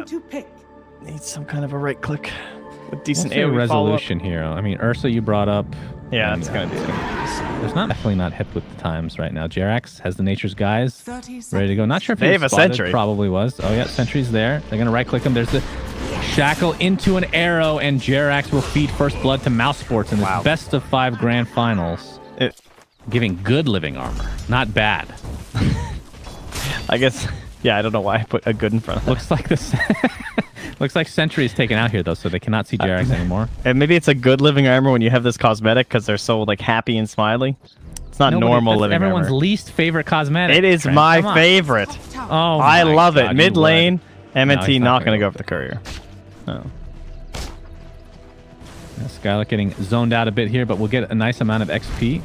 to pick. Needs some kind of a right click with decent AoE resolution follow-up. here. I mean, Ursa you brought up. Yeah, it's gonna be. There's definitely not hip with the times right now. Jerax has the Nature's Guise 30 ready to go. Not sure if They he have a spotted, sentry. Probably was. Oh yeah, sentry's there. They're gonna right click him. There's the shackle into an arrow, and Jerax will feed first blood to mousesports in this best of 5 grand finals. Giving good living armor, not bad. I guess. Yeah, I don't know why I put a good in front of that. Looks like this. Looks like Sentry is taken out here though, so they cannot see Jerax anymore. And maybe it's a good living armor when you have this cosmetic because they're so like happy and smiley. It's not normal living armor. Everyone's least favorite cosmetic. It is my favorite. Oh, I love God, it. Mid lane, MNT No, not going to go for the courier. Oh. Skylar getting zoned out a bit here, but we'll get a nice amount of XP.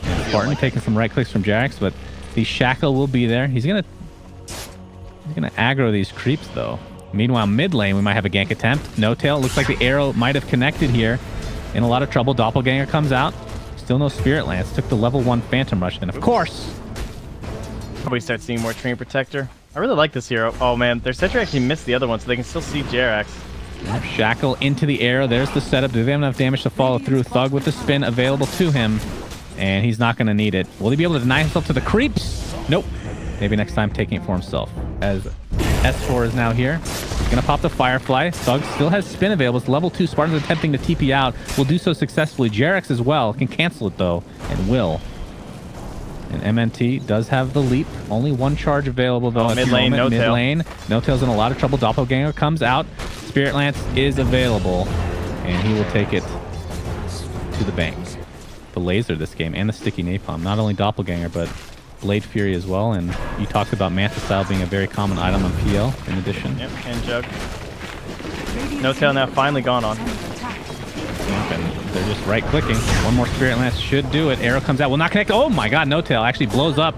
And Spartan taking some right clicks from Jerax, but the shackle will be there. He's gonna aggro these creeps though. Meanwhile, mid lane, we might have a gank attempt. No tail. Looks like the arrow might have connected here. In a lot of trouble. Doppelganger comes out. Still no Spirit Lance. Took the level 1 Phantom Rush. And of course, probably start seeing more Train Protector. I really like this hero. Oh man, their sentry actually missed the other one, so they can still see Jerax. shackle into the arrow. There's the setup. Do they have enough damage to follow through? Thug with the spin available to him. And he's not going to need it. Will he be able to deny himself to the creeps? Nope. Maybe next time taking it for himself. As S4 is now here. He's going to pop the Firefly. Thug still has spin available. It's level 2. Spartan's attempting to TP out. Will do so successfully. Jerax as well. Can cancel it though. And will. And MNT does have the leap. Only 1 charge available though. Mid lane, no tail. Mid lane. No tail's in a lot of trouble. Doppelganger comes out. Spirit Lance is available. And he will take it to the bank. The laser this game and the sticky napalm. Not only Doppelganger, but Blade Fury as well. And you talked about Manta Style being a very common item on PL in addition. Yep, and Jug. No tail now finally gone on. And they're just right clicking. 1 more Spirit Lance should do it. Arrow comes out. Will not connect. Oh my god, no tail actually blows up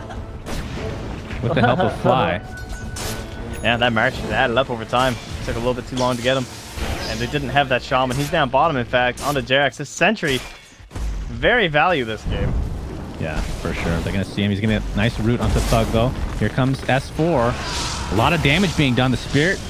with the help of Fly. Yeah, that march added up over time. Took a little bit too long to get him. And they didn't have that shaman. He's down bottom, in fact, onto Jerax. This sentry, very value this game. Yeah, for sure. They're going to see him. He's going to get a nice root onto Thug, though. Here comes S4. A lot of damage being done. The Spirit,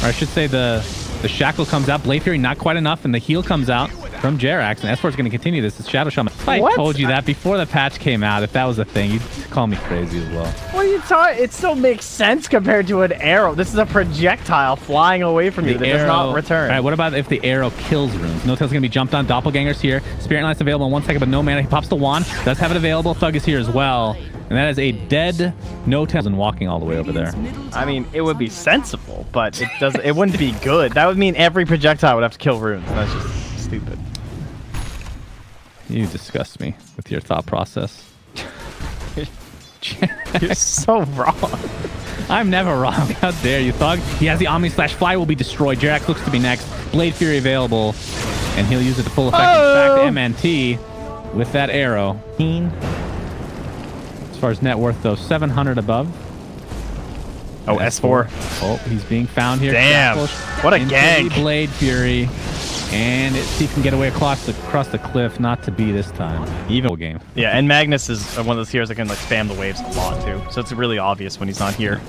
or I should say the Shackle comes out. Blade Fury, not quite enough. And the heal comes out from Jerax. And S4 is going to continue this. It's Shadow Shaman. I told you that before the patch came out. If that was a thing, you'd call me crazy as well. What are you talking? It still makes sense compared to an arrow. This is a projectile flying away from you that does not return. All right, what about if the arrow kills runes? No tail's going to be jumped on. Doppelganger's here. Spirit Lance available in 1 second, but no mana. He pops the wand. Does have it available. Thug is here as well. And that is a dead no tail and walking all the way over there. I mean, it would be sensible, but it doesn't. It wouldn't be good. That would mean every projectile would have to kill runes. That's just stupid. You disgust me with your thought process. You're so wrong. I'm never wrong. How dare you, Thug? He has the Omni Slash. Fly will be destroyed. Jerax looks to be next. Blade Fury available. And he'll use it to full effect. In fact, MNT with that arrow. As far as net worth, though, 700 above. Oh, S4. Oh, he's being found here. Damn. What a gang. Blade Fury. And he can get away across the cliff. Not to be this time. Evil game. Yeah, and Magnus is one of those heroes that can like spam the waves a lot, too. So it's really obvious when he's not here.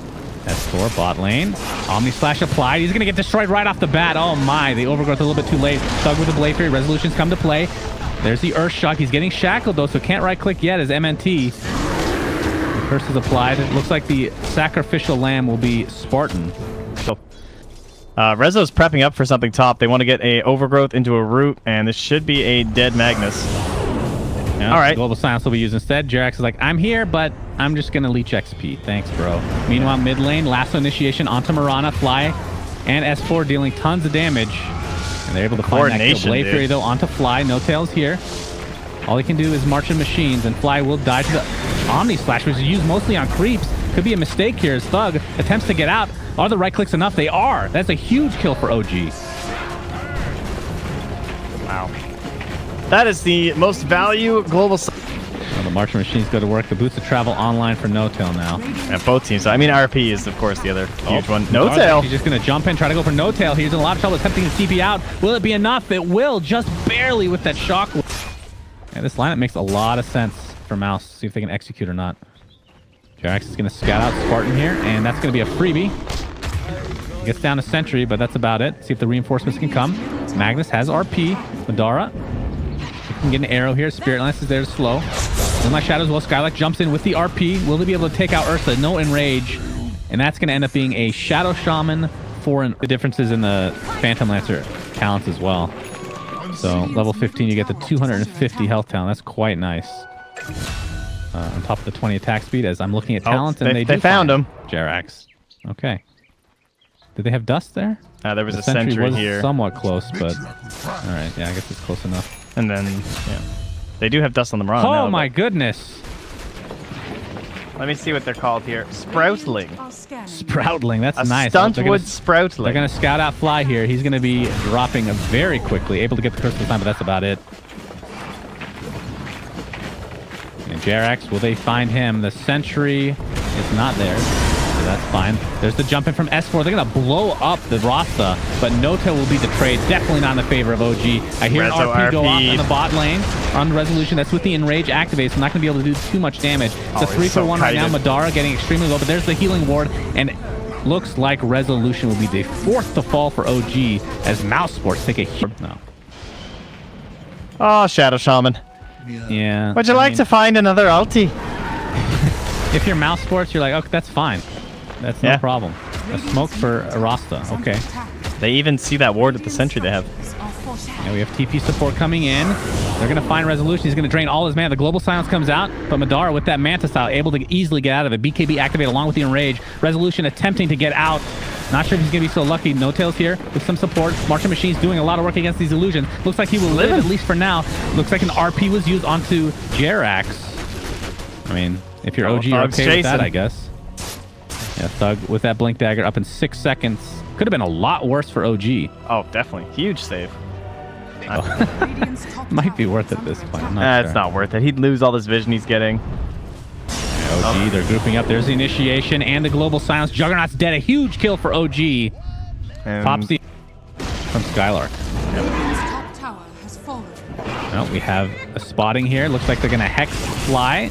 S4 bot lane. Omni Slash applied. He's going to get destroyed right off the bat. Oh my, the overgrowth a little bit too late. Thug with the Blade Fury. Resolutions come to play. There's the Earth Shock. He's getting shackled though, so can't right click yet as MNT. The curse is applied. It looks like the sacrificial lamb will be Spartan. Rezo's prepping up for something top. They want to get a overgrowth into a root, and this should be a dead Magnus. Yeah, all right. Global Silence will be used instead. Jerax is like, I'm here, but I'm just going to leech XP. Thanks, bro. Meanwhile, mid lane, Lasso Initiation onto Mirana, Fly, and S4 dealing tons of damage. And they're able to find that kill. Blade Fury, though, onto Fly. No tails here. All he can do is march in machines, and Fly will die to the Omni Slash, which is used mostly on creeps. Could be a mistake here as Thug attempts to get out. Are the right clicks enough? They are. That's a huge kill for OG. Wow. That is the most value global. Well, the marching machines go to work. The boots of travel online for No Tail now. And both teams. I mean, RP is, of course, the other huge one. No Tail. He's just going to jump in, try to go for No Tail. He's in a lot of trouble attempting to TP out. Will it be enough? It will, just barely with that shock. Yeah, this lineup makes a lot of sense for Mouse. See if they can execute or not. Jerax is going to scout out Spartan here, and that's going to be a freebie. He's Gets down to Sentry, but that's about it. See if the reinforcements can come. Magnus has RP. Madara can get an arrow here. Spirit Lance is there to slow. Moonlight Shadow as well. Skylark jumps in with the RP. Will they be able to take out Ursa? No enrage. And that's going to end up being a Shadow Shaman for the differences in the Phantom Lancer talents as well. So level 15, you get the 250 health talent. That's quite nice. On top of the 20 attack speed, as I'm looking at talents, and they found him. Jerax. Okay. Did they have dust there? There was a sentry here. Somewhat close, but all right. Yeah, I guess it's close enough. And then, yeah, they do have dust on the run. Oh my goodness! Let me see what they're called here. Sproutling. Sproutling. That's nice. Stuntwood Sproutling. They're gonna scout out Fly here. He's gonna be dropping very quickly, able to get the crystal time, but that's about it. And Jerax, will they find him? The sentry is not there. So that's fine. There's the jump in from S4. They're going to blow up the Rasta, but Nota will be the trade. Definitely not in the favor of OG. I hear an RP go off on the bot lane on the Resolution. That's with the Enrage activated, so not going to be able to do too much damage. It's a 3-for-1 right now. Madara getting extremely low, but there's the healing ward, and looks like Resolution will be the 4th to fall for OG as mousesports take a hit. No. Oh, Shadow Shaman. Yeah. Would you like to find another ulti? If you're mousesports, you're like, okay, that's fine. That's no problem. A smoke for a Rasta. Okay. They even see that ward at the sentry they have. And we have TP support coming in. They're going to find Resolution. He's going to drain all his mana. The Global Silence comes out, but Madara with that Manta style able to easily get out of it. BKB activated along with the Enrage. Resolution attempting to get out. Not sure if he's going to be so lucky. No Tails here with some support. Martian Machine's doing a lot of work against these illusions. Looks like he will live, at least for now. Looks like an RP was used onto Jerax. I mean, if you're OG, you're okay with that, I guess. Yeah, Thug with that Blink Dagger up in 6 seconds. Could have been a lot worse for OG. Oh, definitely. Huge save. Might be worth it at this point. I'm not sure. It's not worth it. He'd lose all this vision he's getting. Yeah, OG, they're grouping up. There's the initiation and the Global Silence. Juggernaut's dead. A huge kill for OG. Pops the from Skylark. Well, we have a spotting here. Looks like they're going to Hex Fly.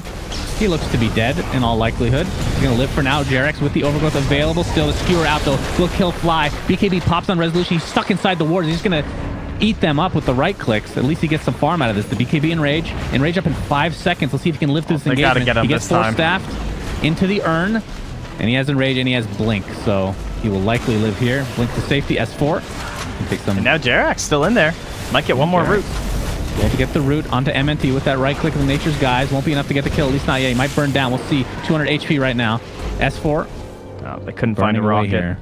He looks to be dead in all likelihood. He's going to live for now. Jerax with the Overgrowth available. Still, the Skewer out, though. Will kill Fly. BKB pops on Resolution. He's stuck inside the wards. He's going to eat them up with the right clicks. At least he gets some farm out of this. The BKB Enrage. Enrage up in 5 seconds. Let's see if he can live through this engagement. Get him he gets Force-staffed into the urn. And he has Enrage and he has Blink. So he will likely live here. Blink to safety. S4. Take some. And now Jerax still in there. Might get one more root. Able to get the root onto MNT with that right click of the Nature's Guise. Won't be enough to get the kill, at least not yet. He might burn down. We'll see. 200 HP right now. S4. Oh, they couldn't find a rocket here.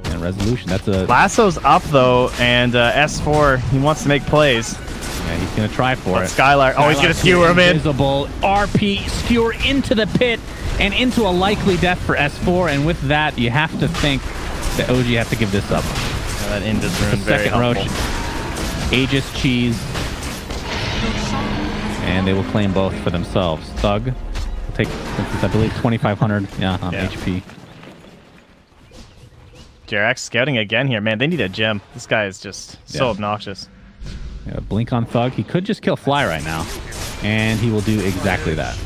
And Resolution. That's a... Lasso's up, though, and S4, he wants to make plays. Yeah, he's going to try for it. Skylark. Oh, he's going to skewer him in. Invisible. RP. Skewer into the pit and into a likely death for S4. And with that, you have to think that OG have to give this up. Yeah, that end is ruined. Very helpful. Roach. Aegis Cheese. And they will claim both for themselves. Thug will take, I believe, 2,500 on HP. Jerax scouting again here. Man, they need a gem. This guy is just so obnoxious. Yeah, Blink on Thug. He could just kill Fly right now. And he will do exactly that.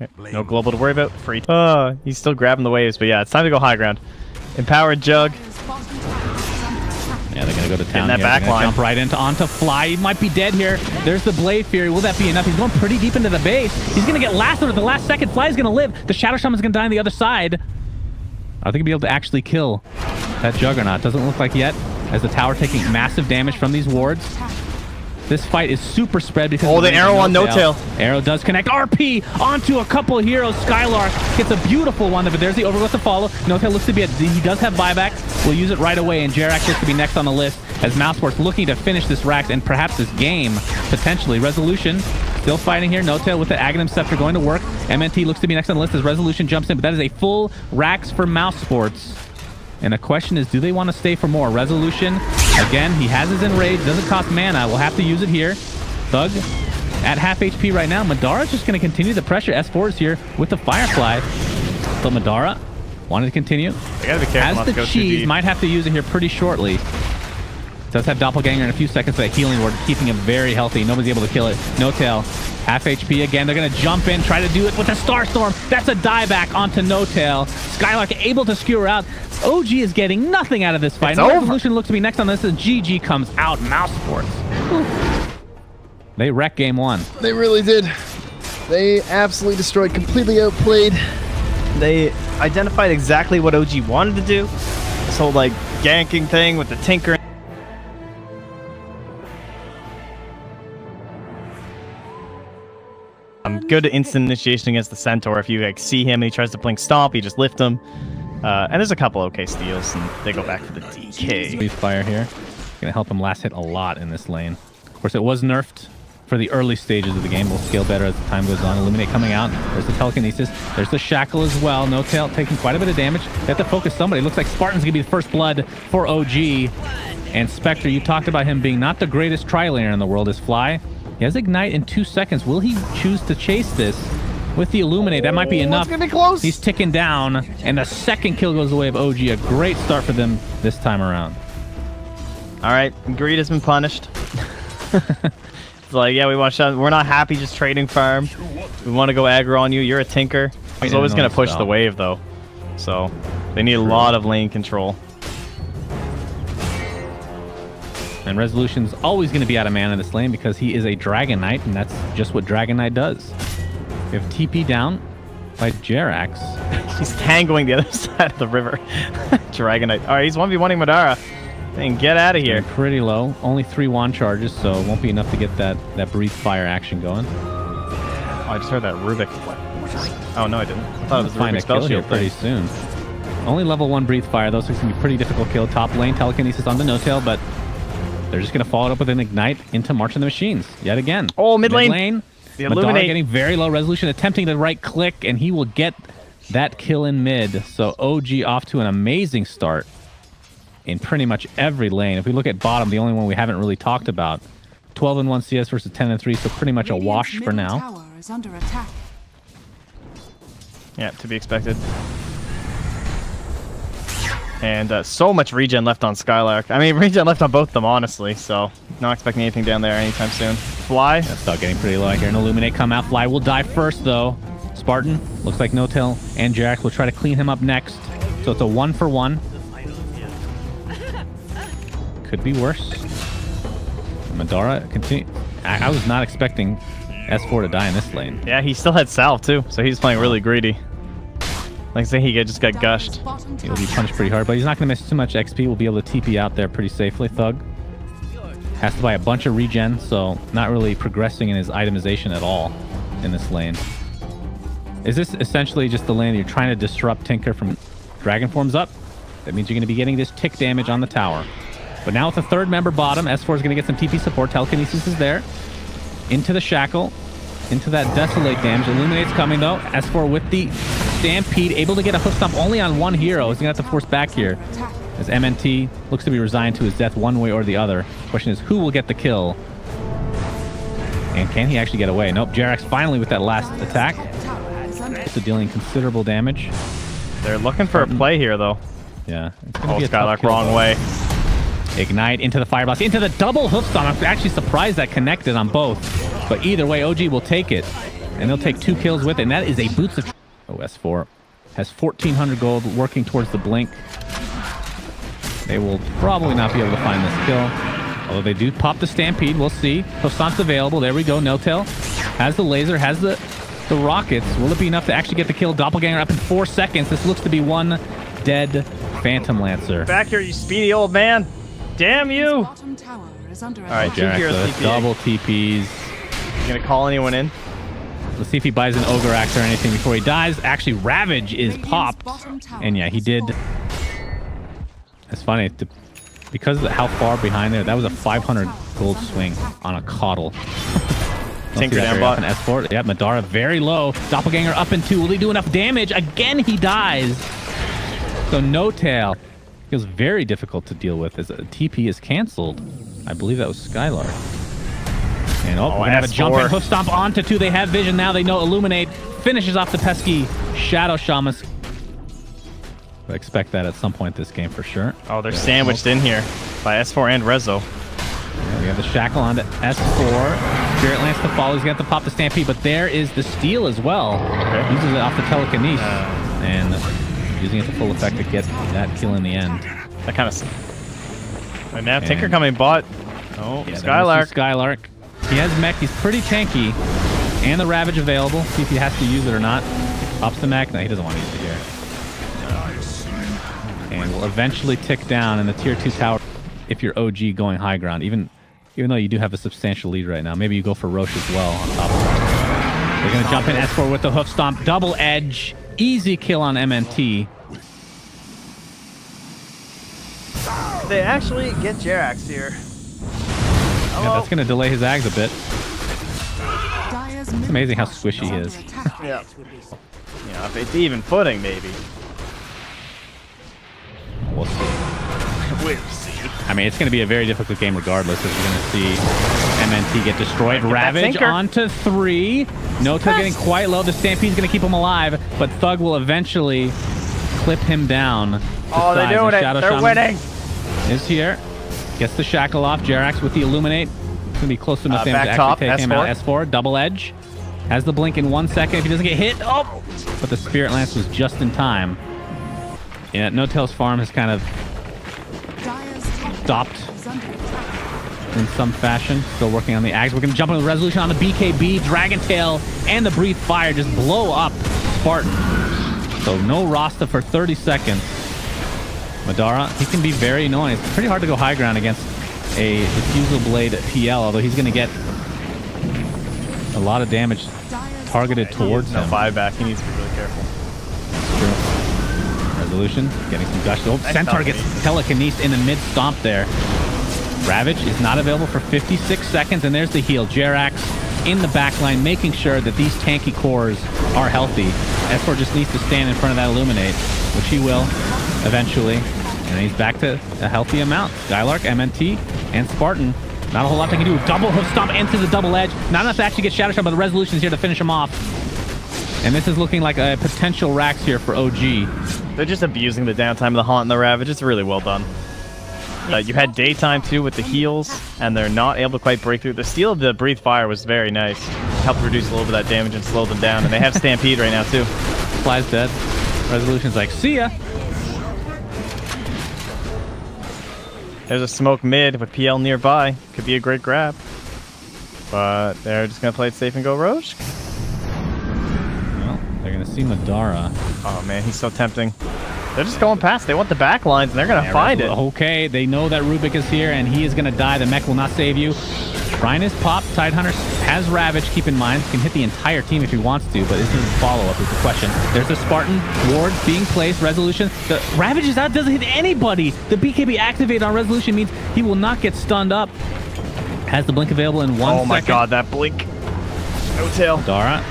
Okay. No global to worry about. Free. He's still grabbing the waves, but yeah, it's time to go high ground. Empowered Jug. Yeah, they're going to go to town here. Back line. Jump right onto Fly. He might be dead here. There's the Blade Fury. Will that be enough? He's going pretty deep into the base. He's going to get lassoed at the last second. Fly's going to live. The Shadow Shaman's going to die on the other side. Are they going to be able to actually kill that Juggernaut? Doesn't look like yet, as the tower taking massive damage from these wards. This fight is super spread because the arrow on No Tail. Arrow does connect. RP onto a couple of heroes. Skylark gets a beautiful one, but there's the Overgrowth to follow. No Tail looks to be he does have buyback. We'll use it right away, and Jerax gets to be next on the list as mousesports looking to finish this Rax and perhaps this game potentially. Resolution still fighting here. No Tail with the Aghanim Scepter going to work. MNT looks to be next on the list as Resolution jumps in, but that is a full Rax for mousesports. And the question is, do they want to stay for more? Resolution, again, he has his Enrage, doesn't cost mana. We'll have to use it here. Thug at half HP right now. Madara's just going to continue the pressure. S4 is here with the Firefly. So Madara wanted to continue. They gotta be careful. As the cheese, might have to use it here pretty shortly. Does have Doppelganger in a few seconds. That healing ward keeping him very healthy. Nobody's able to kill it. No Tail. Half HP again. They're going to jump in, try to do it with a Star Storm. That's a dieback onto No Tail. Skylark able to skewer out. OG is getting nothing out of this fight. No Revolution looks to be next on this, and GG comes out. mousesports. They wrecked game 1. They really did. They absolutely destroyed, completely outplayed. They identified exactly what OG wanted to do. This whole like ganking thing with the Tinker. Good instant initiation against the Centaur. If you like see him and he tries to blink stomp, you just lift him. And there's a couple okay steals, and they go back for the DK. Breathe Fire here. Gonna help him last hit a lot in this lane. Of course, it was nerfed for the early stages of the game. Will scale better as the time goes on. Illuminate coming out. There's the Telekinesis. There's the Shackle as well. No Tail taking quite a bit of damage. They have to focus somebody. Looks like Spartan's gonna be the first blood for OG. And Spectre, you talked about him being not the greatest tri-laner in the world, is Fly. He has Ignite in 2 seconds. Will he choose to chase this with the Illuminate? That might be enough. It's gonna be close. He's ticking down, and the second kill goes the way of OG. A great start for them this time around. All right, Greed has been punished. It's like, yeah, we're not happy just trading farm. We want to go aggro on you. You're a Tinker. He's always going to push the wave, though. So they need a lot of lane control. And Resolution's always going to be out of mana in this lane because he is a Dragon Knight, and that's just what Dragon Knight does. We have TP down by Jerax. He's tangling the other side of the river. Dragon Knight. All right, he's 1v1ing Madara. And get out of here. Pretty low. Only 3 wand charges, so it won't be enough to get that Breathe Fire action going. Oh, I just heard that Rubik. Oh, no, I didn't. I thought it was Rubik's spell shield pretty soon. Only level 1 Breathe Fire, though, so it's going to be pretty difficult kill. Top lane, Telekinesis on the No Tail, but they're just going to follow it up with an Ignite into March of the Machines yet again. Oh, mid lane. The Illuminate getting very low resolution, attempting the right click, and he will get that kill in mid. So OG off to an amazing start in pretty much every lane. If we look at bottom, the only one we haven't really talked about, 12-1 CS versus 10-3, so pretty much a wash for now. Yeah, to be expected. And so much regen left on Skylark. I mean, regen left on both of them, honestly, so not expecting anything down there anytime soon. Fly. That's still getting pretty low here. An Illuminate come out. Fly will die first, though. Spartan, looks like No Tail and Jerax will try to clean him up next. So it's a 1-for-1. Could be worse. Madara continue. I was not expecting S4 to die in this lane. Yeah, he still had salve too, so he's playing really greedy. Like I say, he just got gushed. He'll be punished pretty hard, but he's not going to miss too much XP. We'll be able to TP out there pretty safely. Thug has to buy a bunch of regen, so not really progressing in his itemization at all in this lane. Is this essentially just the lane you're trying to disrupt Tinker from Dragon Forms up? That means you're going to be getting this tick damage on the tower. But now with the 3rd member bottom, S4 is going to get some TP support. Telekinesis is there. Into the Shackle. Into that Desolate damage. Illuminate's coming, though. S4 with the Stampede. Able to get a hook stomp only on 1 hero. He's going to have to force back here. As MNT looks to be resigned to his death one way or the other. Question is, who will get the kill? And can he actually get away? Nope. Jerax finally with that last attack. Also dealing considerable damage. They're looking for a play here, though. Yeah. Oh, Skylark, wrong way. Ignite into the Fire Blast, into the double hoof stomp. I'm actually surprised that connected on both. But either way, OG will take it. And they'll take 2 kills with it. And that is a Boots of... OS4 has 1,400 gold working towards the Blink. They will probably not be able to find this kill. Although they do pop the Stampede. We'll see. Hoof stomp's available. There we go. No Tail has the laser, has the rockets. Will it be enough to actually get the kill? Doppelganger up in 4 seconds. This looks to be 1 dead Phantom Lancer. Back here, you speedy old man. Damn you! All right, Jerax, double TPs. You gonna call anyone in? Let's see if he buys an Ogre Axe or anything before he dies. Actually, Ravage is popped. And yeah, he did. It's funny. Because of how far behind there, that was a 500 gold swing on a Coddle. Tinker down bot. S4. Yeah, Madara very low. Doppelganger up in 2. Will he do enough damage? Again, he dies. So No Tail. Feels very difficult to deal with as a TP is canceled. I believe that was Skylark. And we're gonna have a jump and hoof stomp onto 2. They have vision now. They know Illuminate finishes off the pesky Shadow Shaman. I expect that at some point this game for sure. Oh, they're sandwiched in here. by S4 and Rezo. Yeah, we have the Shackle onto S4. Spirit Lance to follow. He's going to pop the Stampede, but there is the steal as well. Okay. Uses it off the Telekinesis. And using it to full effect to get that kill in the end. That kind of... And now Tinker coming bot. Oh, yeah, Skylark. Skylark. He has mech. He's pretty tanky. And the Ravage available. See if he has to use it or not. Pops the mech. No, he doesn't want to use it here. And will eventually tick down in the tier 2 tower if you're OG going high ground. Even though you do have a substantial lead right now. Maybe you go for Roche as well on top of that. They're going to jump in S4 with the hoof stomp. Double edge. Easy kill on MNT. They actually get Jerax here. Yeah, that's going to delay his ags a bit. It's amazing how squishy he is. Yeah. You know, if it's even footing, maybe. We'll see. We'll see. I mean, it's going to be a very difficult game regardless, as we're going to see MNT get destroyed. Ravage onto 3. Nota getting quite low. The Stampede's going to keep him alive, but Thug will eventually clip him down. Oh, they're doing it. They're winning. Is here. Gets the Shackle off. Jerax with the Illuminate. It's going to be close enough for him to actually take him out. S4. Double edge. Has the blink in 1 second. If he doesn't get hit, oh! But the Spirit Lance was just in time. Yeah, No Tail's farm has kind of stopped in some fashion. Still working on the Ags. We're going to jump into the Resolution on the BKB. Dragon Tail and the Breathe Fire just blow up Spartan. So no Rasta for 30 seconds. Madara, he can be very annoying. It's pretty hard to go high ground against a Diffusal Blade PL, although he's going to get a lot of damage targeted towards him. No buyback. He needs to be really careful. True. Resolution, getting some gush. Oh, Centaur gets Telekinesis in the mid-stomp there. Ravage is not available for 56 seconds, and there's the heal. Jerax in the backline, making sure that these tanky cores are healthy. S4 just needs to stand in front of that Illuminate, which he will eventually. And he's back to a healthy amount. Skylark, MNT, and Spartan. Not a whole lot they can do. Double hoof stomp into the double edge. Not enough to actually get Shadow Shot, but the Resolution's here to finish him off. And this is looking like a potential Rax here for OG. They're just abusing the downtime of the Haunt and the Ravage. It's really well done. You had daytime too with the heals, and they're not able to quite break through. The steal of the Breathe Fire was very nice. Helped reduce a little bit of that damage and slow them down. And they have Stampede right now too. Fly's dead. Resolution's like, see ya. There's a smoke mid with PL nearby. Could be a great grab. But they're just going to play it safe and go Roche. Well, they're going to see Madara. Oh man, he's so tempting. They're just going past. They want the back lines, and they're going to find it. Okay, they know that Rubik is here, and he is going to die. The mech will not save you. Shrine is popped. Tidehunter has Ravage, keep in mind. He can hit the entire team if he wants to, but is his follow-up is the question. There's the Spartan ward being placed. Resolution. The Ravage is out, doesn't hit anybody. The BKB activated on Resolution means he will not get stunned up. Has the blink available in 1 second. Oh my god, that blink. No tail. Dara.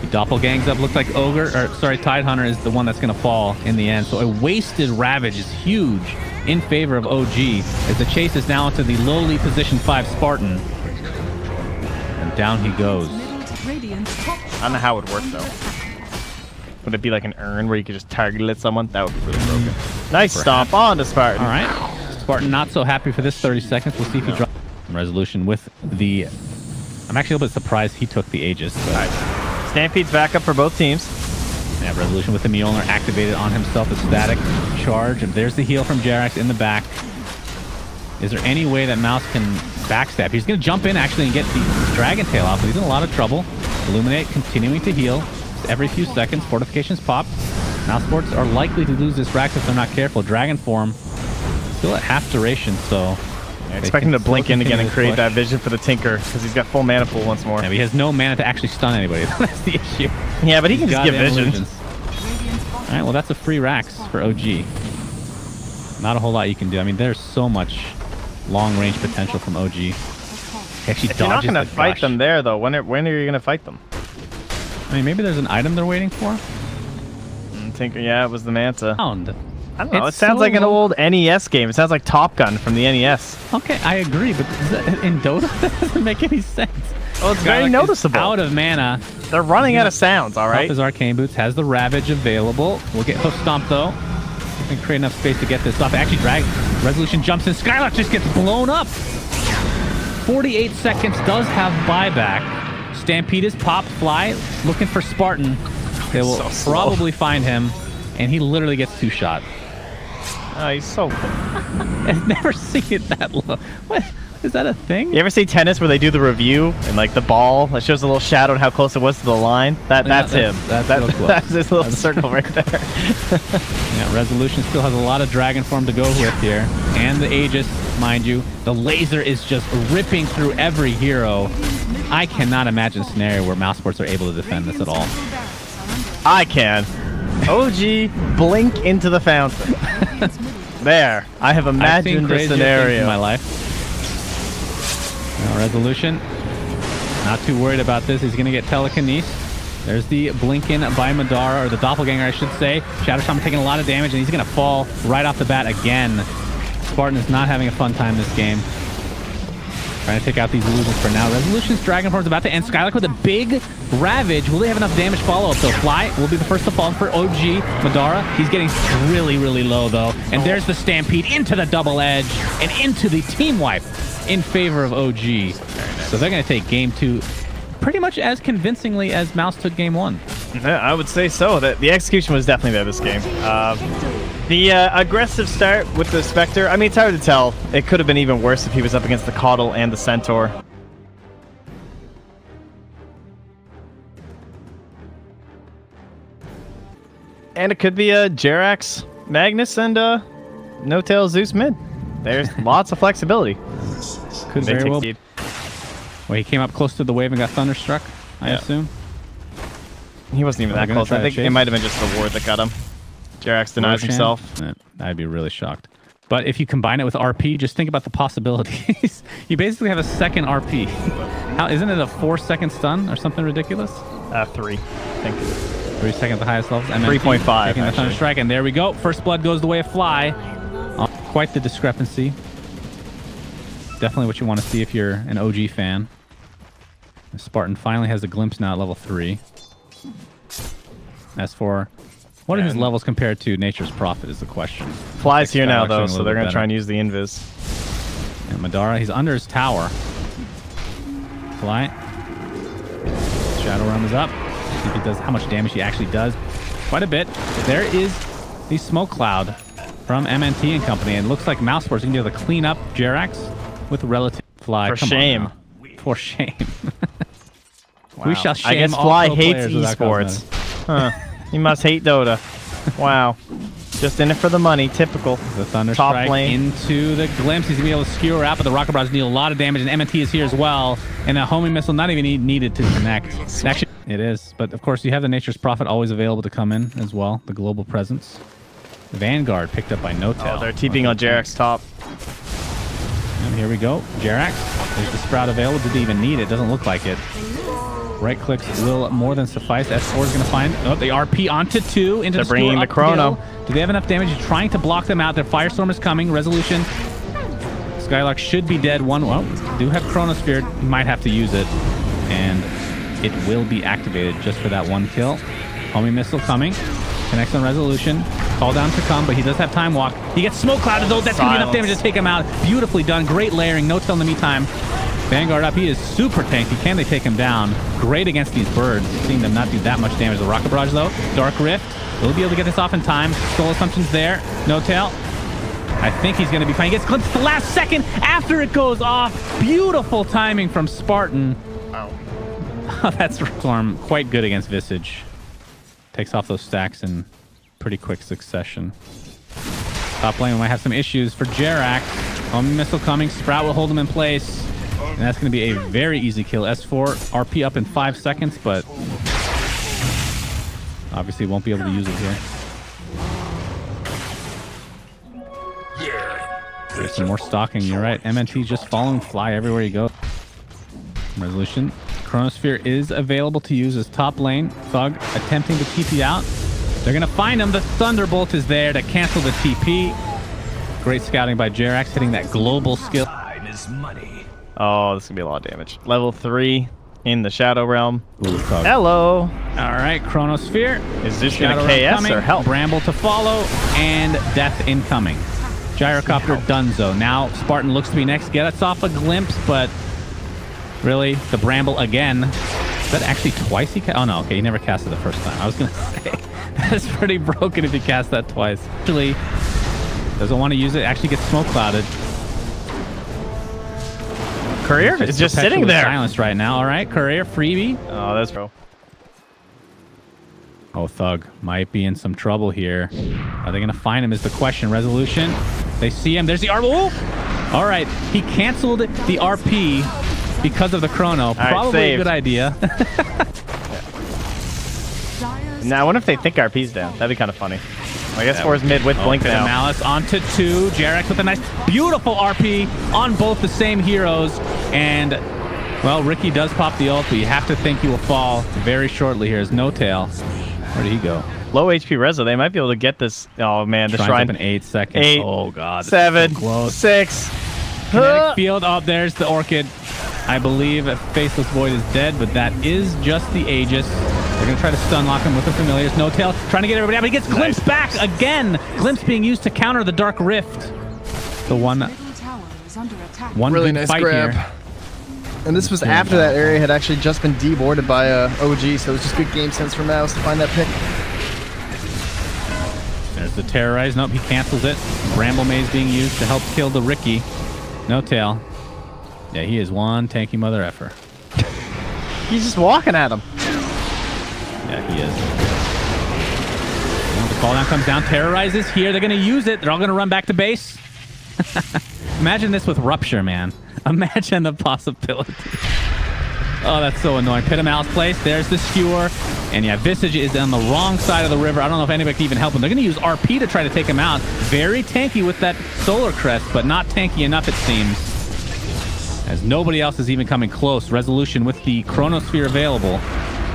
He doppelgangs up. Looks like Ogre, or sorry, Tidehunter is the one that's going to fall in the end. So a wasted Ravage is huge in favor of OG as the chase is now into the lowly position 5 Spartan. And down he goes. I don't know how it would work though. Would it be like an urn where you could just target at someone? That would be really broken. Nice stomp on to Spartan. All right. Spartan not so happy for this 30 seconds. We'll see if he drops Resolution with the... I'm actually a little bit surprised he took the Aegis. Nice. Stampede's back up for both teams. Yeah, Resolution with the Mjolnir activated on himself. The static charge. And there's the heal from Jerax in the back. Is there any way that Mouse can backstab? He's going to jump in actually and get the Dragon Tail off. But he's in a lot of trouble. Illuminate continuing to heal. Every few seconds, fortifications pop. mousesports are likely to lose this Rax if they're not careful. Dragon form still at half duration, so... Yeah, expect him to blink in again and create that vision for the Tinker, because he's got full mana pool once more. Yeah, he has no mana to actually stun anybody. That's the issue. Yeah, but he can just get visions. Alright, well that's a free Rax for OG. Not a whole lot you can do. I mean, there's so much long-range potential from OG. He actually if you're not going to fight them there, though, when are you going to fight them? I mean, maybe there's an item they're waiting for? Tinker, yeah, it was the Manta. I don't know, It's it sounds so like an old NES game. It sounds like Top Gun from the NES. Okay, I agree, but in Dota, that doesn't make any sense. Well, it's very noticeable. Out of mana. They're running out of sounds, all right? His Arcane Boots has the Ravage available. We'll get Hoof Stomp, though. And create enough space to get this off. Actually, Resolution jumps in. Skylark just gets blown up. 48 seconds, does have buyback. Stampede is popped. Fly looking for Spartan. They will probably find him, and he literally gets 2-shot. Oh, he's so cool. I've never seen it that low. What? Is that a thing? You ever see tennis where they do the review and like the ball that shows a little shadow and how close it was to the line? That's him. That's his little circle right there. Yeah, Resolution still has a lot of Dragon Form to go with here, and the Aegis, mind you. The laser is just ripping through every hero. I cannot imagine a scenario where mousesports are able to defend this at all. I can. OG, blink into the fountain. There, I have imagined the scenario in my life. Now Resolution, not too worried about this. He's going to get telekinesis. There's the Blinken by Madara, or the Doppelganger, I should say. Shadow Shaman taking a lot of damage, and he's going to fall right off the bat again. Spartan is not having a fun time this game. Trying to take out these illusions for now. Resolution's Dragon Form's about to end. Skylark with a big Ravage. Will they have enough damage follow-up, though? Fly will be the first to fall for OG. Madara, he's getting really, really low, though. And there's the Stampede into the double edge and into the team wipe in favor of OG. So they're going to take game 2 pretty much as convincingly as Mouse took game 1. Yeah, I would say so. The execution was definitely there this game. The aggressive start with the Spectre, I mean, it's hard to tell. It could have been even worse if he was up against the Caudal and the Centaur. And it could be a Jerax, Magnus, and No-Tail Zeus mid. There's lots of flexibility. Could very well. Well, he came up close to the wave and got thunderstruck, I assume. He wasn't even that close. I think it might have been just the ward that got him. Jerax denies himself. I'd be really shocked. But if you combine it with RP, just think about the possibilities. You basically have a second RP. Isn't it a 4-second stun or something ridiculous? 3, I think. 3 seconds at the highest levels. 3.5. Taking the Thunderstrike, and there we go. First blood goes the way of Fly. Quite the discrepancy. Definitely what you want to see if you're an OG fan. The Spartan finally has a glimpse now at level 3. As for what are his levels compared to Nature's Prophet is the question. Fly's here now, though, so they're going to try and use the invis. And Madara, he's under his tower. Fly. Shadow Realm is up. See if he does how much damage he actually does. Quite a bit. There is the Smoke Cloud from MNT and company, and it looks like mousesports can be able to clean up Jerax with relative. Fly. For shame. For shame. Wow. We shall shame. I guess Fly hates esports. Huh. He must hate Dota. Wow. Just in it for the money. Typical. The Thunder Strike into the glimpse. He's going to be able to skewer out, but the Rocket Barrage deal a lot of damage, and MNT is here as well. And a homing missile not even needed to connect. Actually, it is. But of course, you have the Nature's Prophet always available to come in as well. The global presence. Vanguard picked up by No-Tail. Oh, they're TPing on Jerax top. And here we go. Jerax. There's the Sprout available. Didn't even need it. Doesn't look like it. Right clicks will more than suffice. S4 is going to find... Oh, they RP onto 2. Into they're bringing the Chrono. Do they have enough damage? He's trying to block them out. Their Firestorm is coming. Resolution. Skylark should be dead. Well, do have Chronosphere. He might have to use it. And it will be activated just for that one kill. Homing Missile coming. Connects on Resolution. Call down to come, but he does have Time Walk. He gets Smoke Clouded, though. That's going to be enough damage to take him out. Beautifully done. Great layering. No-Tail in the meantime. Vanguard up. He is super tanky. Can they take him down? Great against these birds. Seeing them not do that much damage. The Rocket Barrage, though. Dark Rift. Will be able to get this off in time. Soul Assumption's there. No-Tail. I think he's going to be fine. He gets glimpsed the last second after it goes off. Beautiful timing from Spartan. Wow. That's Storm. Quite good against Visage. Takes off those stacks in pretty quick succession. Top lane, we might have some issues for Jerax. Homing Missile coming. Sprout will hold him in place. And that's going to be a very easy kill. S4 RP up in 5 seconds, but obviously won't be able to use it here. There's some more stalking. You're right. MNT just following Fly everywhere you go. Resolution. Chronosphere is available to use as top lane. Thug attempting to TP out. They're going to find him. The Thunderbolt is there to cancel the TP. Great scouting by Jerax, hitting that global skill. Oh, this is going to be a lot of damage. Level 3. in the Shadow Realm. Ooh, Hello. All right, Chronosphere. Is this Shadow going to Realm KS coming, or help? Bramble to follow, and Death incoming. Gyrocopter Dunzo. Now Spartan looks to be next. Get us off a glimpse, but really, the Bramble again. Is that actually twice he cast? Oh, no. Okay, he never cast it the first time. I was going to say, that's pretty broken if you cast that twice. Actually, doesn't want to use it. Actually gets smoke clouded. Courier is just sitting there. Silenced right now. All right, Courier, freebie. Oh, that's bro. Oh, Thug might be in some trouble here. Are they going to find him is the question. Resolution. They see him. There's the RP. Oh! All right. He canceled the RP because of the chrono. Probably a good idea. Now, I wonder if they think RP's down. That'd be kind of funny. I guess 4's mid with Blink now. Malice onto 2. Jarex with a nice, beautiful RP on both the same heroes. And, well, Ricky does pop the ult, but you have to think he will fall very shortly here. Is No Tail. Where did he go? Low HP Rezo. They might be able to get this. Oh, man. The shrine. Up in 8 seconds. 8. Oh, God. 7. So 6. Kinetic field. Oh, there's the Orchid. I believe Faceless Void is dead, but that is just the Aegis. They're going to try to stun lock him with the Familiars. No Tail trying to get everybody out, but he gets Glimpse back again. Glimpse being used to counter the Dark Rift. The one really nice fight grab. Here. And this was after that area had actually just been deboarded by OG, so it was just good game sense from Mouse to find that pick. There's the Terrorize. Nope, he cancels it. Bramble Maze being used to help kill the Ricky. No Tail. Yeah, he is one tanky mother effer. He's just walking at him. Yeah, he is. Well, the call down comes down. Terrorizes here. They're going to use it. They're all going to run back to base. Imagine this with Rupture, man. Imagine the possibility. Oh, that's so annoying. Pit of Malice place. There's the Skewer. And yeah, Visage is on the wrong side of the river. I don't know if anybody can even help him. They're going to use RP to try to take him out. Very tanky with that Solar Crest, but not tanky enough, it seems. As nobody else is even coming close. Resolution with the Chronosphere available.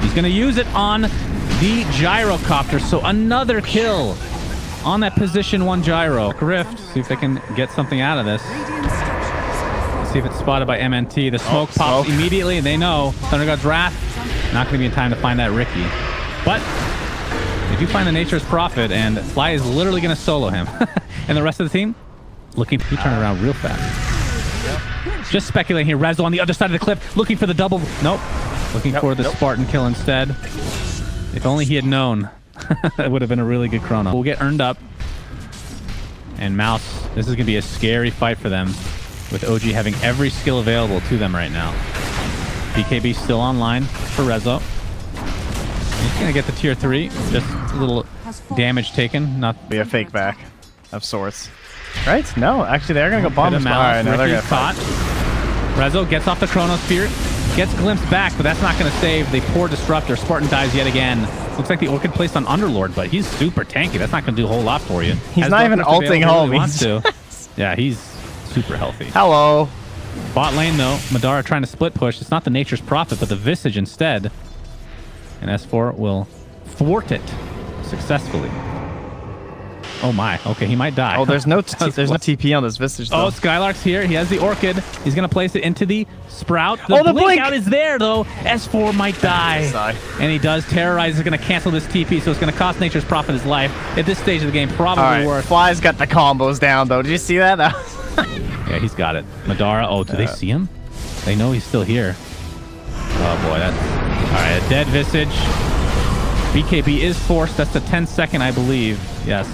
He's going to use it on the Gyrocopter. So another kill on that position 1 Gyro. Rift. See if they can get something out of this. Let's see if it's spotted by MNT. The smoke pops immediately, and they know Thunder God's Wrath. Not going to be in time to find that Ricky. But they do find the Nature's Prophet, and Fly is literally going to solo him. And the rest of the team looking to turn around real fast. Just speculating here. Rezo on the other side of the cliff, looking for the double. Nope. Looking for the Spartan kill instead. If only he had known. That would have been a really good chrono. We'll get earned up. And Mouse, this is going to be a scary fight for them, with OG having every skill available to them right now. BKB still online for Rezo. He's going to get the tier 3. Just a little damage taken. Not be a fake back of sorts. Right? No, actually, they're going to go bomb him. Right, no, they're going to caught. Rezo gets off the Chronosphere, gets glimpsed back, but that's not going to save the poor Disruptor. Spartan dies yet again. Looks like the Orchid placed on Underlord, but he's super tanky. That's not going to do a whole lot for you. He's not even ulting home. He wants to. Yeah, he's super healthy. Hello. Bot lane, though. Madara trying to split push. It's not the Nature's Prophet, but the Visage instead. And S4 will thwart it successfully. Oh my. Okay, he might die. Oh, there's no TP on this Visage, though. Oh, Skylark's here. He has the Orchid. He's going to place it into the Sprout. The blink out is there, though. S4 might die. And he does. Terrorize is going to cancel this TP, so it's going to cost Nature's Prophet his life. At this stage of the game, probably worth. Fly's got the combos down, though. Did you see that? Yeah, he's got it. Madara. Oh, do they see him? They know he's still here. Oh, boy. That's... All right, a dead Visage. BKB is forced. That's the 10-second, I believe. Yes.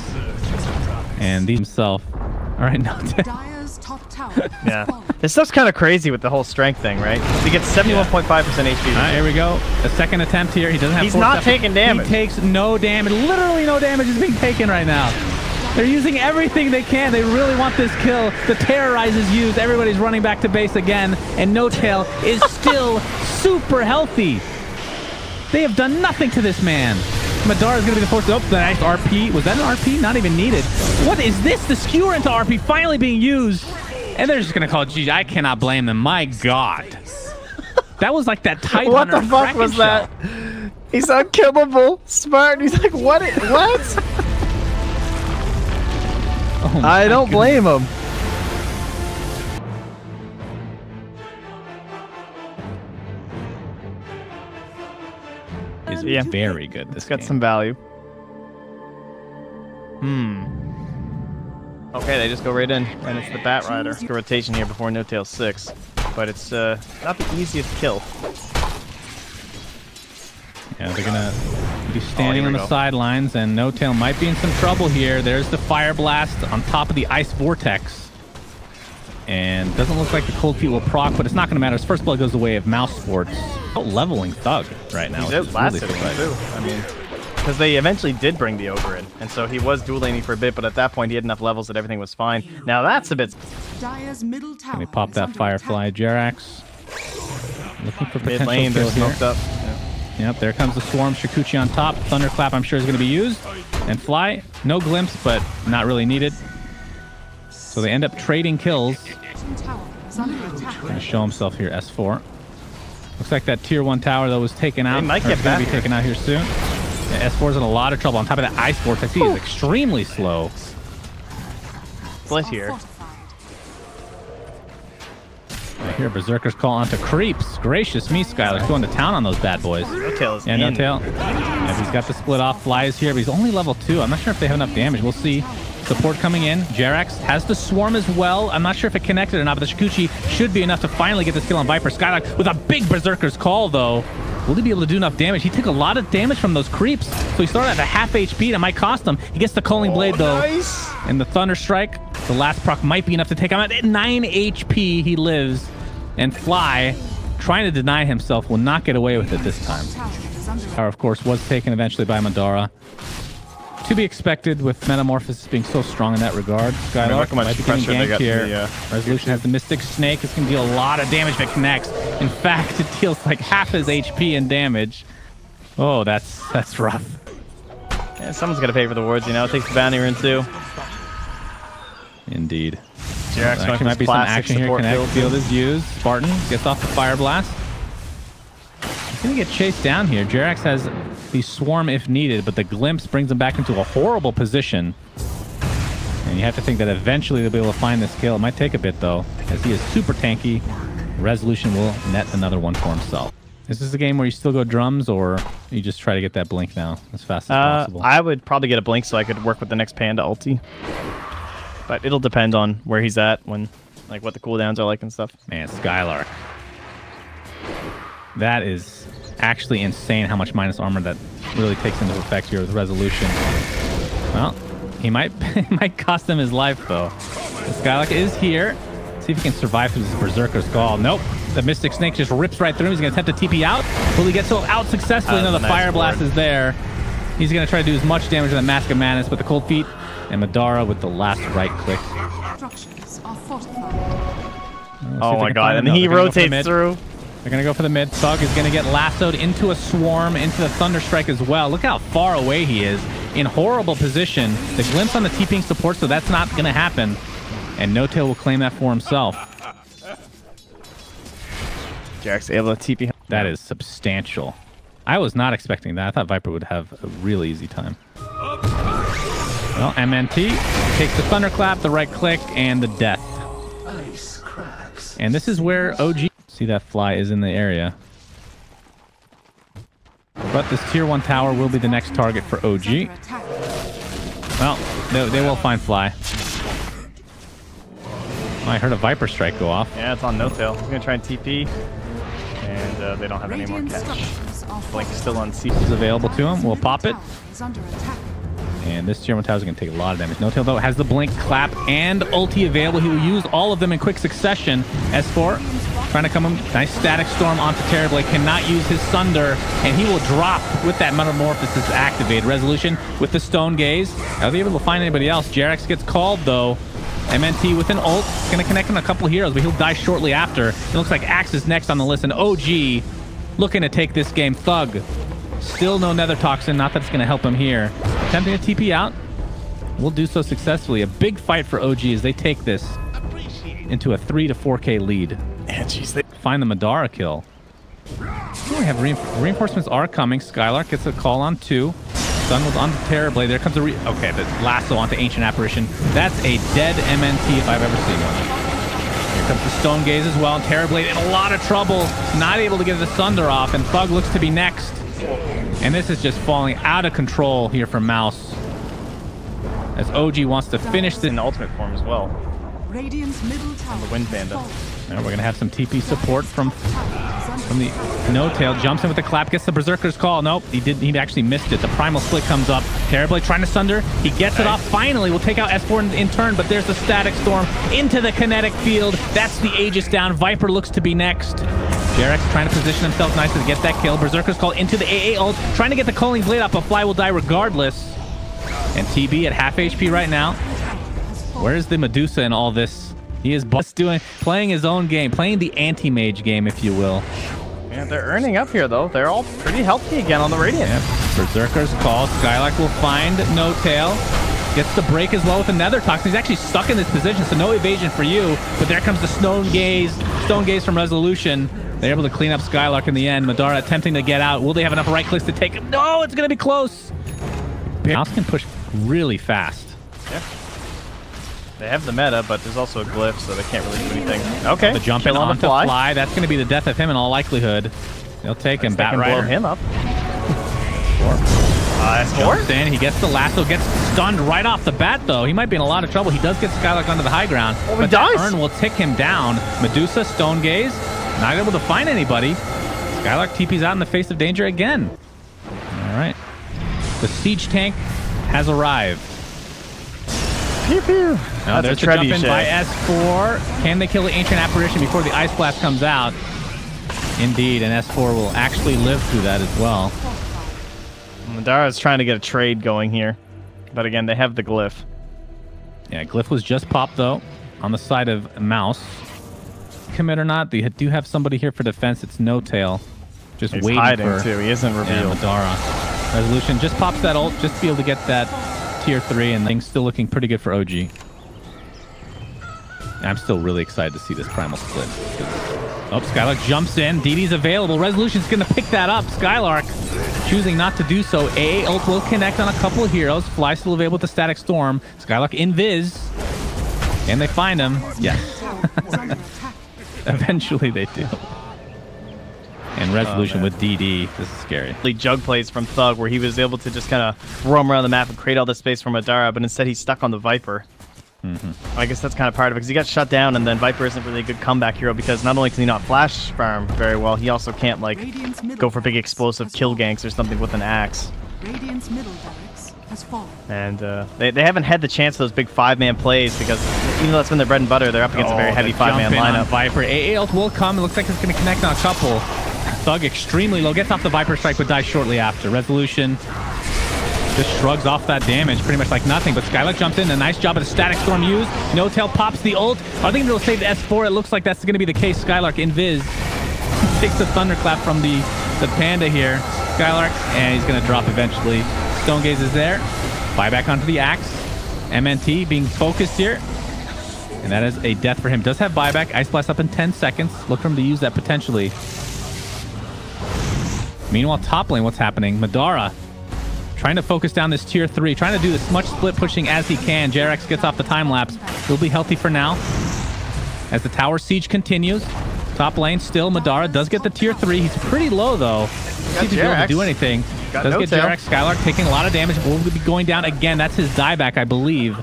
And these himself. All right, now. Yeah. This stuff's kind of crazy with the whole strength thing, right? He gets 71.5% HP. All right, here we go. A second attempt here. He doesn't have. He's not taking damage. He takes no damage. Literally no damage is being taken right now. They're using everything they can. They really want this kill. The Terrorize is used. Everybody's running back to base again. And No Tail is still super healthy. They have done nothing to this man. Madara is going to be the force. Oh, the nice RP. Was that an RP? Not even needed. What is this? The Skewer into RP finally being used. And they're just going to call it GG. I cannot blame them. My God. That was like that Titan. What the fuck was that? He's unkillable. Smart. He's like, what? What? Oh I don't blame him. Yeah. very good. This It's got game. some value. Okay, they just go right in, and it's the Bat Rider. Good rotation here before No Tail 6, but it's not the easiest kill. Yeah, they're gonna be standing here on we the go. sidelines, and No Tail might be in some trouble here. There's the Fire Blast on top of the Ice Vortex. And doesn't look like the Cold Feet will proc, but it's not going to matter. His first blood goes the way of Mousesports. Out-leveling Thug right now. He's outlasted him, too. I mean, because they eventually did bring the Ogre in, and so he was dual laning for a bit, but at that point he had enough levels that everything was fine. Now that's a bit... Dire's middle tower. Can we pop that Firefly Jerax? Looking for Mid potential lane, kill they're here. smoked up. Yeah. Yep, there comes the Swarm. Shikuchi on top. Thunderclap, I'm sure, is going to be used. And Fly, no glimpse, but not really needed. So they end up trading kills. Going to show himself here, S4. Looks like that tier 1 tower, though, was taken out. They might get going to be back here. taken out here soon. Yeah, S4's in a lot of trouble. On top of that Ice Vortex, he is extremely slow. Split here. I hear Berserker's call onto creeps. Gracious me, Skylar's going to town on those bad boys. No Tail is Yeah, in. No Tail. Yeah, he's got the split off. Fly is here, but he's only level 2. I'm not sure if they have enough damage. We'll see. Support coming in. Jerax has the Swarm as well. I'm not sure if it connected or not, but the Shikuchi should be enough to finally get this kill on Viper. Skylark with a big Berserker's call, though. Will he be able to do enough damage? He took a lot of damage from those creeps, so he started at a half HP. That might cost him. He gets the Culling Blade, though. Nice. And the Thunder Strike. The last proc might be enough to take him out. At 9 HP, he lives. And Fly, trying to deny himself, will not get away with it this time. Tower, of course, was taken eventually by Madara. To be expected with Metamorphosis being so strong in that regard. Skylark look how much might be getting pressure they ganked got here. from the, Resolution has the Mystic Snake. This can deal a lot of damage if it connects. In fact, it deals like half his HP in damage. Oh, that's rough. Yeah, someone's got to pay for the wards, you know. It takes the bounty rune, too. Indeed. Jerax going Actually, for might his be some classic action here. support Connect build. field is used. Spartan gets off the Fire Blast. He's going to get chased down here. Jerax has the Swarm if needed, but the Glimpse brings him back into a horrible position. And you have to think that eventually they'll be able to find this kill. It might take a bit, though, as he is super tanky. Resolution will net another one for himself. Is this a game where you still go drums, or you just try to get that blink now as fast as possible? I would probably get a blink so I could work with the next Panda ulti. But it'll depend on where he's at, when, like, what the cooldowns are like and stuff. Man, Skylark. That is actually insane how much minus armor that really takes into effect here with Resolution. Well, he might cost him his life, though. The Skylark is here. See if he can survive through this Berserker's Call. Nope. The Mystic Snake just rips right through him. He's going to attempt to TP out. Will he get so out successfully? No, the nice Fire Blast ward. is there. He's going to try to do as much damage with the Mask of Madness, but the Cold Feet and Madara with the last right click. Structures are fortified. Oh my god, and he rotates through. They're going to go for the mid. Thug is going to get lassoed into a Swarm, into the Thunder Strike as well. Look how far away he is. In horrible position. The Glimpse on the TPing support, so that's not going to happen. And No Tail will claim that for himself. Jerax able to TP. That is substantial. I was not expecting that. I thought Viper would have a really easy time. Well, MNT takes the Thunderclap, the right click, and the death. And this is where OG... See that Fly is in the area. But this tier 1 tower will be the next target for OG. Under attack. Well, they will find Fly. Oh, I heard a Viper Strike go off. Yeah, it's on No Tail. He's gonna try and TP, and they don't have any more Radiant catch. structures are Blink is fortified. still on C. Is available to him. We'll pop it. Is under attack. And this tier 1 tower is going to take a lot of damage. No Tail, though, has the Blink, Clap, and ulti available. He will use all of them in quick succession. S4 trying to come in. Nice Static Storm onto Terrorblade. Cannot use his Sunder, and he will drop with that Metamorphosis activated. Resolution with the Stone Gaze. Are they able to find anybody else? Jerax gets called, though. MNT with an ult. Going to connect on a couple heroes, but he'll die shortly after. It looks like Axe is next on the list, and OG looking to take this game. Thug. Still no Nether Toxin. Not that it's going to help him here. Attempting to TP out. Will do so successfully. A big fight for OG as they take this into a 3 to 4K lead. Yeah, jeez, they... Find the Madara kill. Oh, we have reinforcements are coming. Skylark gets a call on 2. Sun was onto Terrorblade. There comes a okay, the lasso onto Ancient Apparition. That's a dead MNT if I've ever seen one. Here comes the Stone Gaze as well. And Terrorblade in a lot of trouble. Not able to get the Sunder off. And Thug looks to be next. And this is just falling out of control here for Mouse. As OG wants to finish this in ultimate form as well. Radiant's middle tower. The Wind Panda. And we're going to have some TP support from the No-Tail. Jumps in with the clap, gets the Berserker's call. Nope, he actually missed it. The Primal Split comes up. Terribly trying to sunder. He gets it off. Finally, we'll take out S4 in turn, but there's the Static Storm into the kinetic field. That's the Aegis down. Viper looks to be next. Jarex trying to position himself nicely to get that kill. Berserker's call into the AA ult. Trying to get the Culling Blade up, but Fly will die regardless. And TB at half HP right now. Where's the Medusa in all this? He is playing his own game, playing the anti-mage game, if you will. Yeah, they're earning up here, though. They're all pretty healthy again on the Radiant. Yeah. Berserker's call. Skylark will find No-Tail. Gets the break as well with the Nether Toxin. He's actually stuck in this position, so no evasion for you. But there comes the Stone Gaze from Resolution. They're able to clean up Skylark in the end. Madara attempting to get out. Will they have enough right clicks to take him? No, it's going to be close. Mouse can push really fast. Yeah. They have the meta, but there's also a glyph, so they can't really do anything. Okay. The jump in onto Fly. That's going to be the death of him in all likelihood. They'll take him. Bat Rider. Blow him up. Jumps in. He gets the lasso. Gets stunned right off the bat, though. He might be in a lot of trouble. He does get Skylark onto the high ground. Oh, but he dies. Urn will tick him down. Medusa, Stone Gaze. Not able to find anybody. Skylark TP's out in the face of danger again. All right. The siege tank has arrived. Pew pew. Now there's the jump in by S4. Can they kill the Ancient Apparition before the Ice Blast comes out? Indeed, and S4 will actually live through that as well. Madara's trying to get a trade going here. But again, they have the glyph. Yeah, glyph was just popped, though, on the side of Mouse. Commit or not, they do have somebody here for defense. It's No-Tail. Just He's waiting hiding for... too. He isn't revealed. Yeah, Madara. Resolution just pops that ult just to be able to get that tier 3, and things still looking pretty good for OG. I'm still really excited to see this Primal Split. Oh, Skylark jumps in. DD's available. Resolution's going to pick that up. Skylark choosing not to do so. AA ult will connect on a couple of heroes. Fly still available with the Static Storm. Skylark invis. And they find him. Yes. Eventually they do. And Resolution with DD. This is scary. Jug plays from Thug, where he was able to just kind of roam around the map and create all this space for Madara, but instead he's stuck on the Viper. I guess that's kind of part of it, because he got shut down, and then Viper isn't really a good comeback hero, because not only can he not flash farm very well, he also can't, like, go for big explosive kill ganks or something with an axe. Radiant's middle barracks has fallen. And they haven't had the chance of those big 5-man plays, because even though that's been their bread and butter, they're up against a very heavy 5-man lineup. Viper. AA ult will come. It looks like it's going to connect on a couple. Thug extremely low. Gets off the Viper Strike, but dies shortly after. Resolution just shrugs off that damage, pretty much like nothing. But Skylark jumps in. A nice job of the Static Storm used. No-Tail pops the ult. Are they going to save the S4? It looks like that's going to be the case. Skylark invis. Takes the Thunderclap from the Panda here. Skylark, and he's going to drop eventually. Stone Gaze is there. Buyback onto the axe. MNT being focused here. And that is a death for him. Does have buyback. Ice Blast up in 10 seconds. Look for him to use that potentially. Meanwhile, top lane, what's happening? Madara trying to focus down this tier 3, trying to do as much split pushing as he can. Jarex gets off the time lapse. He'll be healthy for now. As the tower siege continues, top lane still, Madara does get the tier 3. He's pretty low though. Doesn't be able to do anything. Does get Jarex. Skylark taking a lot of damage. Will be going down again. That's his dieback, I believe.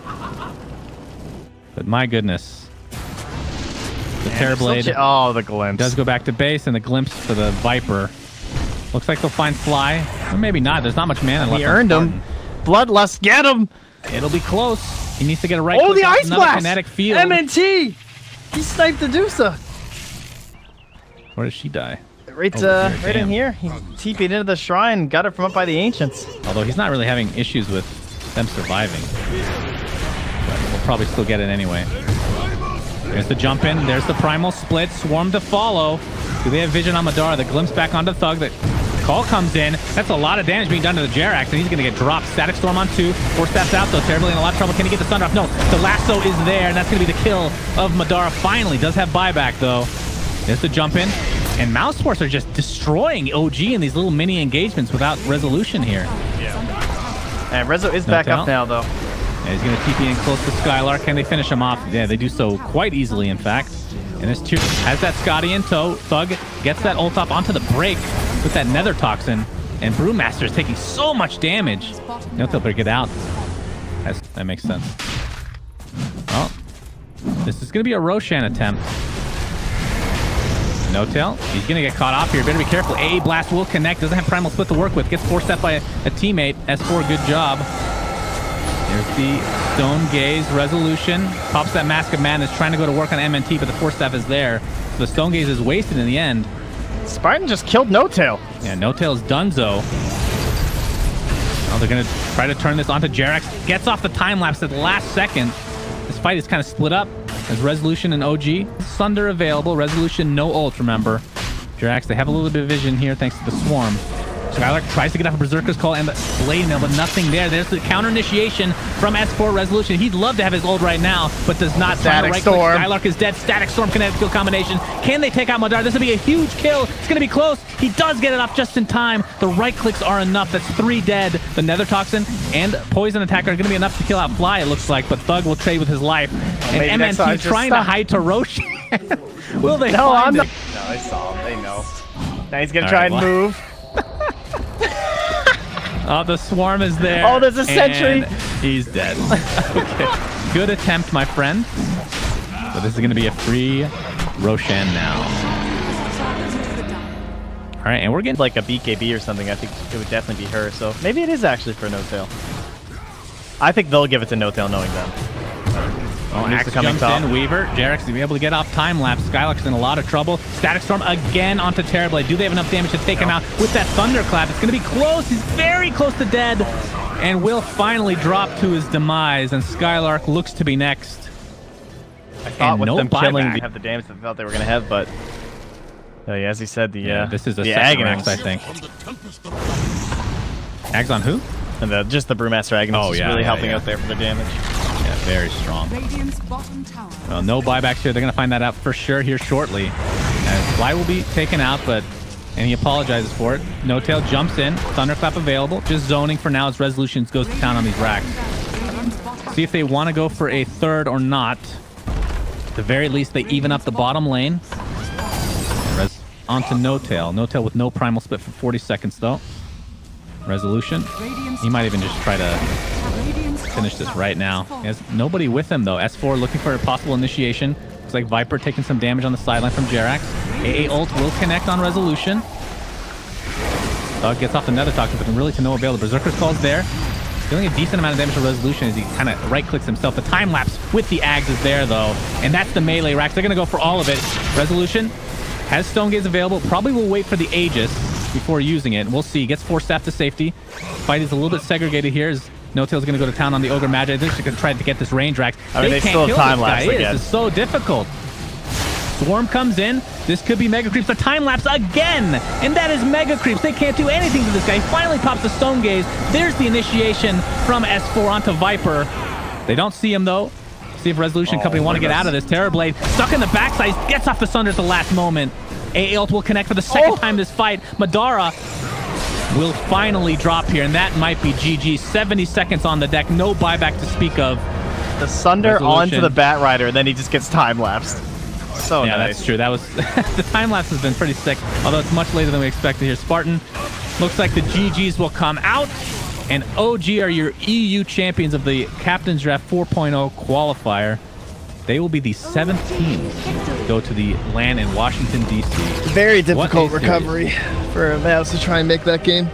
But my goodness. The Terrorblade. Oh, the glimpse. Does go back to base, and the glimpse for the Viper. Looks like they'll find Fly. Or maybe not. There's not much mana left. He earned him. Bloodlust, get him! It'll be close. He needs to get a right click the Ice Blast! Kinetic field. MNT! He sniped the Dusa. Where does she die? Right, right in here. He TP'd into the shrine, got it from up by the Ancients. Although he's not really having issues with them surviving. But we'll probably still get it anyway. There's the jump in. There's the Primal Split. Swarm to follow. Do they have vision on Madara? The glimpse back onto Thug. The call comes in. That's a lot of damage being done to the Jarex, and he's going to get dropped. Static Storm on 2. 4 steps out, though. Terribly in a lot of trouble. Can he get the Thunder off? No. The lasso is there, and that's going to be the kill of Madara. Finally, does have buyback, though. There's the jump in. And mousesports are just destroying OG in these little mini engagements without resolution here. Yeah. And Rezo is back up now, though. Yeah, he's going to TP in close to Skylark. Can they finish him off? Yeah, they do so quite easily, in fact. And this tier has that Scotty in tow. Thug gets that ult up onto the break with that Nether Toxin. And Brewmaster is taking so much damage. No-tail better get out. That makes sense. Well, this is going to be a Roshan attempt. No-tail, he's going to get caught off here. Better be careful. A blast will connect. Doesn't have primal split to work with. Gets forced up by a teammate. S4, good job. There's the Stone Gaze resolution. Pops that Mask of Madness, trying to go to work on MNT, but the Force Staff is there. So the Stone Gaze is wasted in the end. Spartan just killed No-tail. Yeah, No-tail's donezo. Well, they're going to try to turn this onto Jerax. Gets off the time lapse at the last second. This fight is kind of split up. There's Resolution and OG. Sunder available. Resolution, no ult, remember. Jerax, they have a little bit of vision here thanks to the Swarm. Skylark tries to get off a Berserker's Call and the Blade Mail, but nothing there. There's the counter initiation from S4 Resolution. He'd love to have his ult right now, but does not. Static Storm. Skylark is dead. Static Storm kinetic skill combination. Can they take out Madara? This will be a huge kill. It's going to be close. He does get it off just in time. The right clicks are enough. That's 3 dead. The Nether Toxin and Poison Attack are going to be enough to kill out Fly, it looks like, but Thug will trade with his life. And MNT trying to hide to Roshan. Will they find it? No, they saw him. They know. Now he's going to try and move. Oh, the Swarm is there. Oh, there's a sentry. He's dead. Okay. Good attempt, my friend. So this is going to be a free Roshan now. All right, and we're getting like a BKB or something. I think it would definitely be her. So maybe it is actually for No-tail. I think they'll give it to No-tail knowing them. Oh, Axe jumps in. Weaver. Jerax to be able to get off time lapse. Skylark's in a lot of trouble. Static Storm again onto Terrorblade. Do they have enough damage to take him out with that Thunderclap? It's going to be close. He's very close to dead. And will finally drop to his demise. And Skylark looks to be next. I thought with them killing, they have the damage that they thought they were going to have, but as he said, this is a the second Aghanim, Axe, I think. Axe on who? And just the Brewmaster Aghanim is really helping out there for the damage. Yeah, very strong. Well, no buybacks here. They're going to find that out for sure here shortly. As Fly will be taken out, and he apologizes for it. No-tail jumps in. Thunderclap available. Just zoning for now as Resolutions goes to town on these racks. See if they want to go for a third or not. At the very least, they even up the bottom lane. Onto No-tail. No-tail with no primal split for 40 seconds, though. Resolution. He might even just try to finish this right now. He has nobody with him, though. S4 looking for a possible initiation. Looks like Viper taking some damage on the sideline from Jerax. AA ult will connect on Resolution. Thug gets off the Nether Toxin, but really to no avail. The Berserker's Call's there. Dealing a decent amount of damage to Resolution as he kind of right-clicks himself. The time lapse with the Ags is there, though. And that's the melee racks. They're going to go for all of it. Resolution has Stone Gaze available. Probably will wait for the Aegis before using it. We'll see. Gets Force Staff to safety. Fight is a little bit segregated here as No-tail's going to go to town on the Ogre Magi. They're just going to try to get this range rack. I mean, they still have time lapse again. This is so difficult. Swarm comes in. This could be Mega Creeps. The time lapse again! And that is Mega Creeps. They can't do anything to this guy. He finally pops the Stone Gaze. There's the initiation from S4 onto Viper. They don't see him, though. See if Resolution Company want to get out of this. Terrorblade stuck in the backside. Gets off the Sunder at the last moment. AA ult will connect for the second time this fight. Madara will finally drop here, and that might be GG. 70 seconds on the deck. No buyback to speak of. The Sunder onto the Bat Rider, and then he just gets time-lapsed. So yeah, nice. That's true. That was the time lapse has been pretty sick, although it's much later than we expected here. Spartan looks like the GGs will come out, and OG are your EU champions of the Captain's Draft 4.0 qualifier. They will be the 7th team to go to the LAN in Washington, D.C. Very difficult recovery for Mouse to try and make that game.